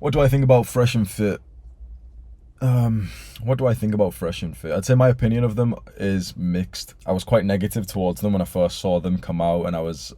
What do I think about Fresh and Fit? What do I think about Fresh and Fit? I'd say my opinion of them is mixed. I was quite negative towards them when I first saw them come out, and I was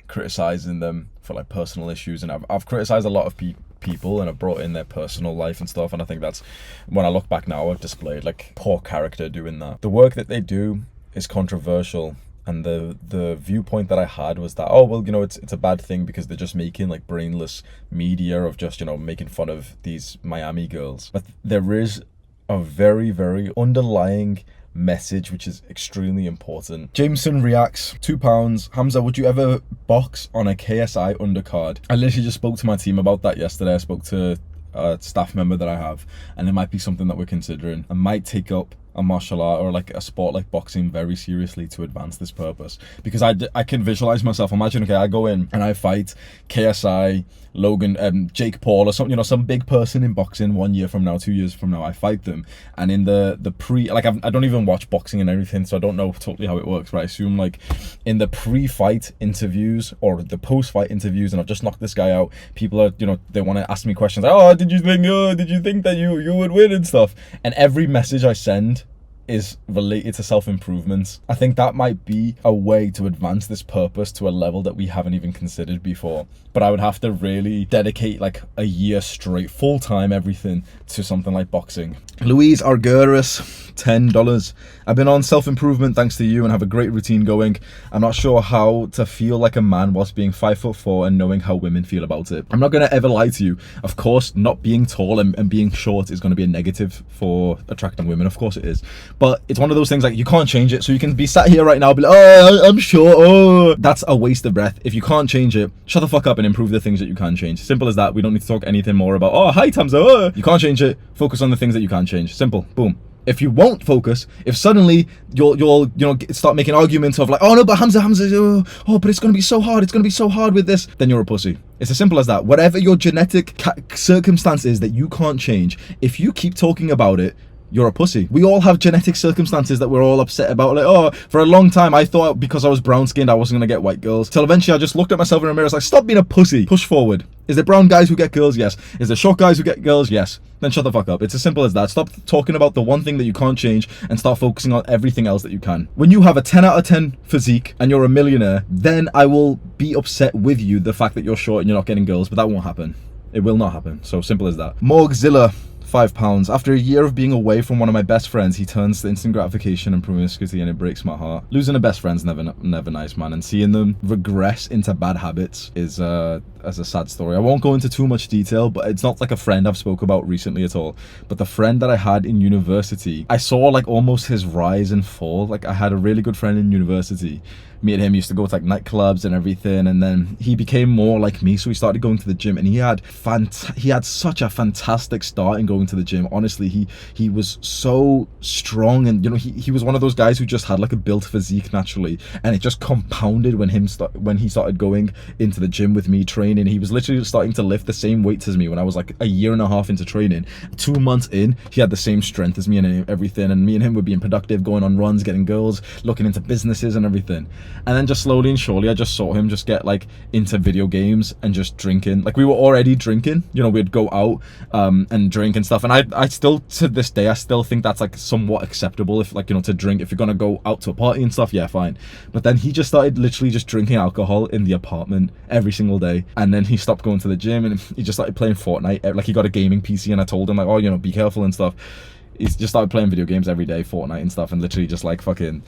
criticizing them for like personal issues, and I've criticized a lot of people, and I've brought in their personal life and stuff, and I think that's, when I look back now, I've displayed like poor character doing that. The work that they do is controversial. And the viewpoint that I had was that, oh, well, you know, it's a bad thing because they're just making like brainless media of just, you know, making fun of these Miami girls. But there is a very, very underlying message which is extremely important. Jameson reacts, £2. Hamza, would you ever box on a KSI undercard? I literally just spoke to my team about that yesterday. I spoke to a staff member that I have, and it might be something that we're considering. I might take up a martial art or like a sport like boxing very seriously to advance this purpose, because I can visualize myself. Imagine, okay, I go in and I fight KSI, Logan, Jake Paul, or something, you know, some big person in boxing 1 year from now, 2 years from now. I fight them, and in the pre, like I don't even watch boxing and everything, so I don't know totally how it works, but I assume like in the pre-fight interviews or the post-fight interviews, and I've just knocked this guy out, people are, you know, they want to ask me questions like, oh, did you think that you would win and stuff, and every message I send is related to self-improvement. I think that might be a way to advance this purpose to a level that we haven't even considered before. But I would have to really dedicate like a year straight, full-time everything, to something like boxing. Louise Argueras, $10. I've been on self-improvement thanks to you and have a great routine going. I'm not sure how to feel like a man whilst being 5'4" and knowing how women feel about it. I'm not going to ever lie to you. Of course, not being tall and being short is going to be a negative for attracting women. Of course it is. But it's one of those things like you can't change it. So you can be sat here right now, be like, oh, I'm short. Oh, that's a waste of breath. If you can't change it, shut the fuck up and improve the things that you can change. Simple as that. We don't need to talk anything more about, oh, hi, Hamza. Oh. You can't change it. Focus on the things that you can change. Simple. Boom. If you won't focus, if suddenly you'll you know, start making arguments of like, oh no, but Hamza, oh, but it's gonna be so hard, it's gonna be so hard with this, then you're a pussy. It's as simple as that. Whatever your genetic circumstance is that you can't change, if you keep talking about it, you're a pussy. We all have genetic circumstances that we're all upset about. Like, oh, for a long time I thought because I was brown skinned I wasn't gonna get white girls, till eventually I just looked at myself in the mirror. I was like, stop being a pussy, push forward. Is there brown guys who get girls? Yes. Is there short guys who get girls? Yes. Then shut the fuck up. It's as simple as that. Stop talking about the one thing that you can't change and start focusing on everything else that you can. When you have a 10 out of 10 physique and you're a millionaire, then I will be upset with you, the fact that you're short and you're not getting girls, but that won't happen. It will not happen. So simple as that. Morgzilla, £5. After a year of being away from one of my best friends, he turns to instant gratification and promiscuity, and it breaks my heart. Losing a best friend's never nice, man, and seeing them regress into bad habits is a sad story. I won't go into too much detail, but it's not like a friend I've spoke about recently at all. But the friend that I had in university, I saw like almost his rise and fall. Like I had a really good friend in university. Me and him used to go to like nightclubs and everything, and then he became more like me, so he started going to the gym, and he had such a fantastic start in going to the gym. Honestly, he was so strong, and you know, he was one of those guys who just had like a built physique naturally, and it just compounded when he started going into the gym with me training. He was literally starting to lift the same weights as me when I was like a year and a half into training. 2 months in, he had the same strength as me and everything, and me and him were being productive, going on runs, getting girls, looking into businesses and everything. And then just slowly and surely I just saw him just get like into video games and just drinking. Like we were already drinking, you know, we'd go out and drink and stuff, and I still, to this day, I still think that's like somewhat acceptable, if like, you know, to drink, if you're gonna go out to a party and stuff, yeah, fine. But then he just started literally just drinking alcohol in the apartment every single day, and then he stopped going to the gym and he just started playing Fortnite. Like he got a gaming PC, and I told him like, oh, you know, be careful and stuff. He's just started playing video games every day, Fortnite and stuff, and literally just like fucking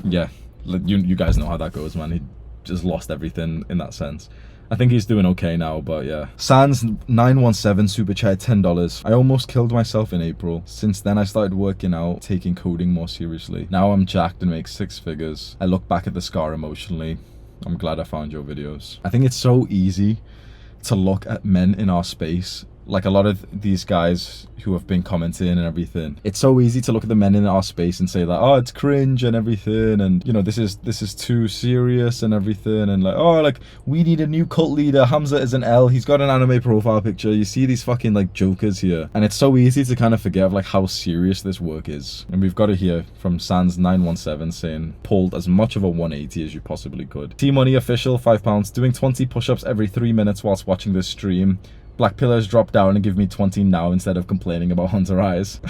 yeah, you guys know how that goes, man. He just lost everything in that sense. I think he's doing okay now, but yeah. Sans917 super chat, $10. I almost killed myself in April. Since then I started working out, taking coding more seriously. Now I'm jacked and make 6 figures. I look back at the scar emotionally. I'm glad I found your videos. I think it's so easy to look at men in our space, like a lot of these guys who have been commenting and everything. It's so easy to look at the men in our space and say like, oh, it's cringe and everything, and you know, this is too serious and everything, and like, oh, like we need a new cult leader. Hamza is an L. He's got an anime profile picture. You see these fucking like jokers here, and it's so easy to kind of forget of like how serious this work is. And we've got it here from Sans917 saying, pulled as much of a 180 as you possibly could. T-Money official, £5. Doing 20 push-ups every 3 minutes whilst watching this stream. Black pillars drop down and give me 20 now instead of complaining about Hunter eyes.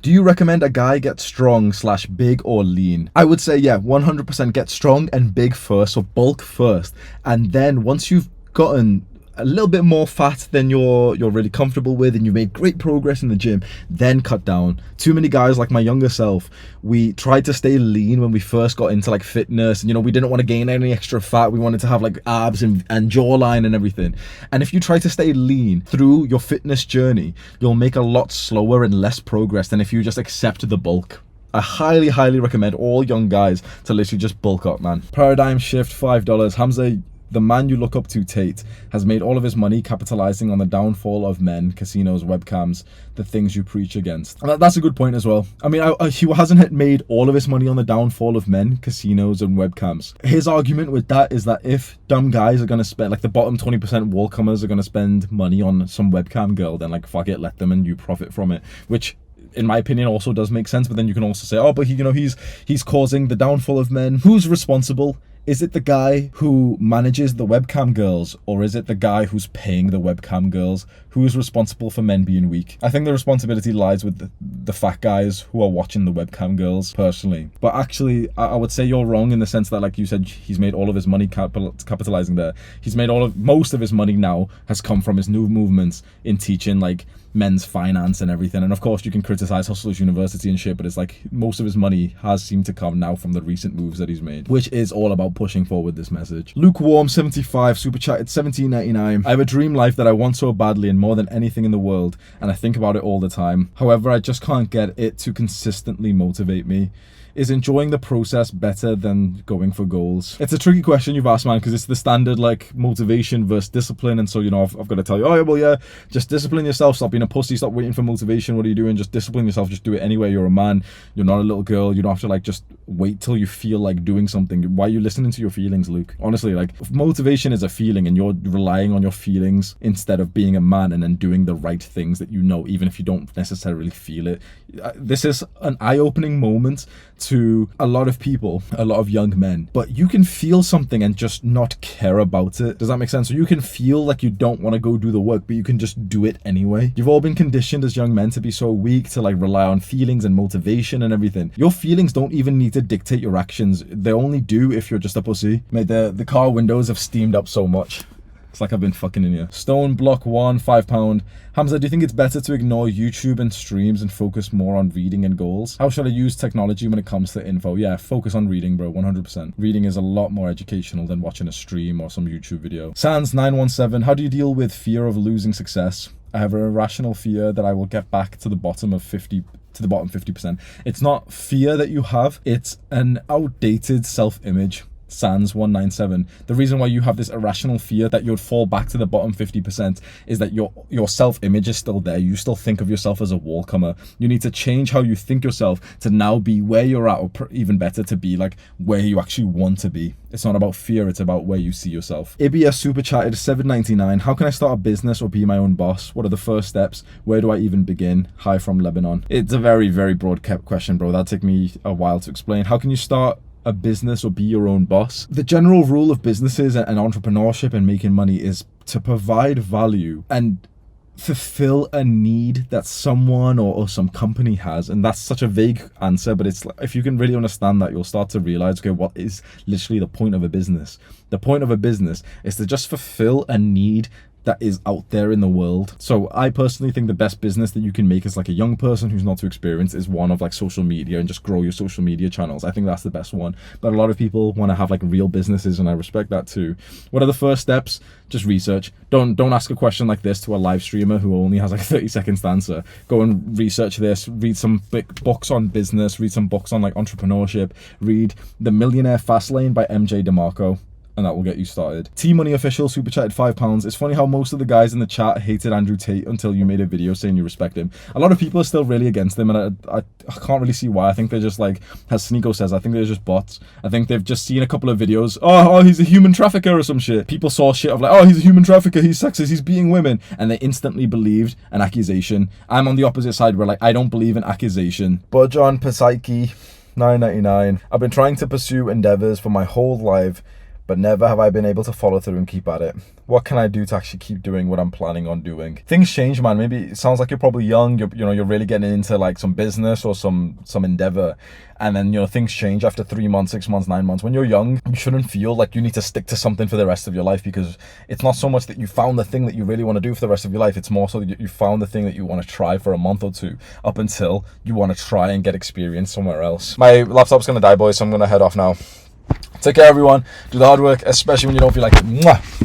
Do you recommend a guy get strong / big or lean? I would say, yeah, 100% get strong and big first, so bulk first. And then once you've gotten a little bit more fat than you're really comfortable with and you've made great progress in the gym, then cut down. Too many guys like my younger self, we tried to stay lean when we first got into like fitness, and you know, we didn't want to gain any extra fat. We wanted to have like abs and jawline and everything. And if you try to stay lean through your fitness journey, you'll make a lot slower and less progress than if you just accept the bulk. I highly recommend all young guys to literally just bulk up, man. Paradigm shift, $5. Hamza, the man you look up to, Tate, has made all of his money capitalizing on the downfall of men, casinos, webcams, the things you preach against. And that's a good point as well. I mean, he hasn't made all of his money on the downfall of men, casinos, and webcams. His argument with that is that if dumb guys are going to spend, like the bottom 20% wallcomers are going to spend money on some webcam girl, then like, fuck it, let them and you profit from it. Which, in my opinion, also does make sense. But then you can also say, oh, but he's causing the downfall of men. Who's responsible? Is it the guy who manages the webcam girls, or is it the guy who's paying the webcam girls? Who is responsible for men being weak? I think the responsibility lies with the fat guys who are watching the webcam girls, personally. But actually, I would say you're wrong in the sense that, like you said, he's made all of his money capitalizing there. He's made most of his money now has come from his new movements in teaching like men's finance and everything. And of course you can criticize Hustlers University and shit, but it's like most of his money has seemed to come now from the recent moves that he's made, which is all about pushing forward this message. Lukewarm 75 super chatted $17.99. I have a dream life that I want so badly and more than anything in the world, and I think about it all the time. However, I just can't get it to consistently motivate me. Is enjoying the process better than going for goals? It's a tricky question you've asked, man, because it's the standard like motivation versus discipline. And so, you know, I've got to tell you, oh, well, yeah, just discipline yourself. Stop being a pussy. Stop waiting for motivation. What are you doing? Just discipline yourself. Just do it anyway. You're a man. You're not a little girl. You don't have to like just wait till you feel like doing something. Why are you listening to your feelings, Luke? Honestly, like motivation is a feeling and you're relying on your feelings instead of being a man and then doing the right things that you know, even if you don't necessarily feel it. This is an eye-opening moment to a lot of people, a lot of young men, but you can feel something and just not care about it. Does that make sense? So you can feel like you don't want to go do the work, but you can just do it anyway. You've all been conditioned as young men to be so weak, to like rely on feelings and motivation and everything. Your feelings don't even need to dictate your actions. They only do if you're just a pussy. Mate, the car windows have steamed up so much. It's like I've been fucking in here. Stone Block 1, £5. Hamza, do you think it's better to ignore YouTube and streams and focus more on reading and goals? How should I use technology when it comes to info? Yeah, focus on reading, bro, 100%. Reading is a lot more educational than watching a stream or some YouTube video. Sans917, how do you deal with fear of losing success? I have an irrational fear that I will get back to the bottom 50%. It's not fear that you have, it's an outdated self-image. Sans197. The reason why you have this irrational fear that you'd fall back to the bottom 50% is that your self-image is still there. You still think of yourself as a wall-comer. You need to change how you think yourself to now be where you're at, or even better, to be like where you actually want to be. It's not about fear, it's about where you see yourself. Ibia super chatted $7.99. How can I start a business or be my own boss? What are the first steps? Where do I even begin? Hi from Lebanon. It's a very, very broad question, bro. That'll take me a while to explain. How can you start a business or be your own boss? The general rule of businesses and entrepreneurship and making money is to provide value and fulfill a need that someone or some company has. And that's such a vague answer, but it's like, if you can really understand that, you'll start to realize, okay, what is literally the point of a business? The point of a business is to just fulfill a need that is out there in the world. So I personally think the best business that you can make as like a young person who's not too experienced is one of like social media, and just grow your social media channels. I think that's the best one. But a lot of people want to have like real businesses, and I respect that too. What are the first steps? Just research. Don't ask a question like this to a live streamer who only has like 30 seconds to answer. Go and research this, read some books on business, read some books on like entrepreneurship, read The Millionaire Fastlane by MJ DeMarco, and that will get you started. T-Money Official super chatted £5. It's funny how most of the guys in the chat hated Andrew Tate until you made a video saying you respect him. A lot of people are still really against him, and I can't really see why. I think they're just like, as Sneeko says, I think they're just bots. I think they've just seen a couple of videos. Oh, he's a human trafficker or some shit. People saw shit of like, oh, he's a human trafficker, he's sexist, he's beating women, and they instantly believed an accusation. I'm on the opposite side where like, I don't believe in accusation. Burjan Pasaiki, $9.99. I've been trying to pursue endeavors for my whole life, but never have I been able to follow through and keep at it. What can I do to actually keep doing what I'm planning on doing? Things change, man. Maybe it sounds like you're probably young, you're really getting into like some business or some endeavor, and then things change after 3 months, 6 months, 9 months. When you're young, you shouldn't feel like you need to stick to something for the rest of your life, because it's not so much that you found the thing that you really want to do for the rest of your life. It's more so that you found the thing that you want to try for a month or two, up until you want to try and get experience somewhere else. My laptop's gonna die, boys, so I'm gonna head off now. Take care, everyone. Do the hard work, especially when you don't feel like it. Mwah!